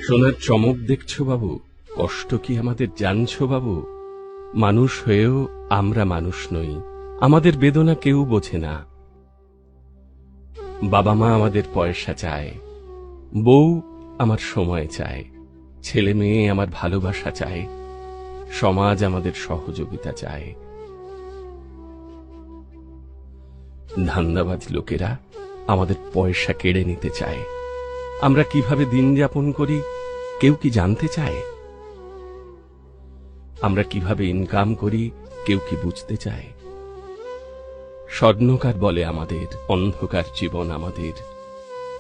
সোনার চমক দেখছো বাবু, কষ্ট কি আমাদের জানছো বাবু? মানুষ হয়েও আমরা মানুষ নই, আমাদের বেদনা কেউ বোঝে না। বাবা মা আমাদের পয়সা চায়, বউ আমার সময় চায়, ছেলে মেয়ে আমার ভালোবাসা চায়, সমাজ আমাদের সহযোগিতা চায়। ধান্দাবাজ লোকেরা আমাদের পয়সা কেড়ে নিতে চায়। আমরা কিভাবে দিন যাপন করি কেউ কি জানতে চায়? আমরা কিভাবে ইনকাম করি কেউ কি বুঝতে চায়? স্বর্ণকার বলে আমাদের, অন্ধকার জীবন আমাদের।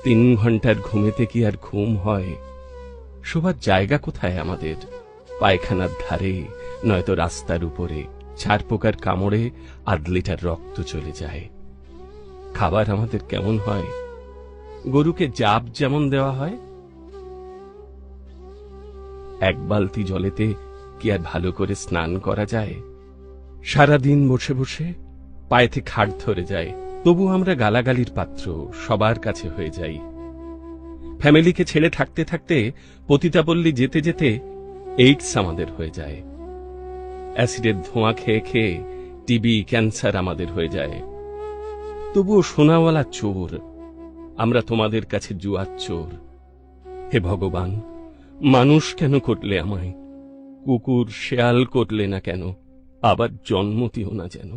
3 ঘন্টার ঘুমেতে কি আর ঘুম হয়? শোবার জায়গা কোথায় আমাদের? পায়খানার ধারে, নয়তো রাস্তার উপরে। ছারপোকার কামড়ে 1/2 লিটার রক্ত চলে যায়। খাবার আমাদের কেমন হয়? গরুকে জাব যেমন দেওয়া হয়। 1 বালতি জলেতে কি আর ভালো করে স্নান করা যায়? সারাদিন বসে বসে পায়েতে খাট ধরে যায়, তবু আমরা গালাগালির পাত্র সবার কাছে হয়ে যাই। ফ্যামিলিকে ছেড়ে থাকতে থাকতে পতিতাপল্লী যেতে যেতে এইডস আমাদের হয়ে যায়। অ্যাসিডের ধোঁয়া খেয়ে খেয়ে টিবি, ক্যান্সার আমাদের হয়ে যায়। তবুও সোনাওয়ালা চোর, আমরা তোমাদের কাছে জুয়ার চোর। হে ভগবান, মানুষ কেন করলে আমায়? কুকুর শেয়াল করলে না কেন? আবার জন্ম দিও না যেন।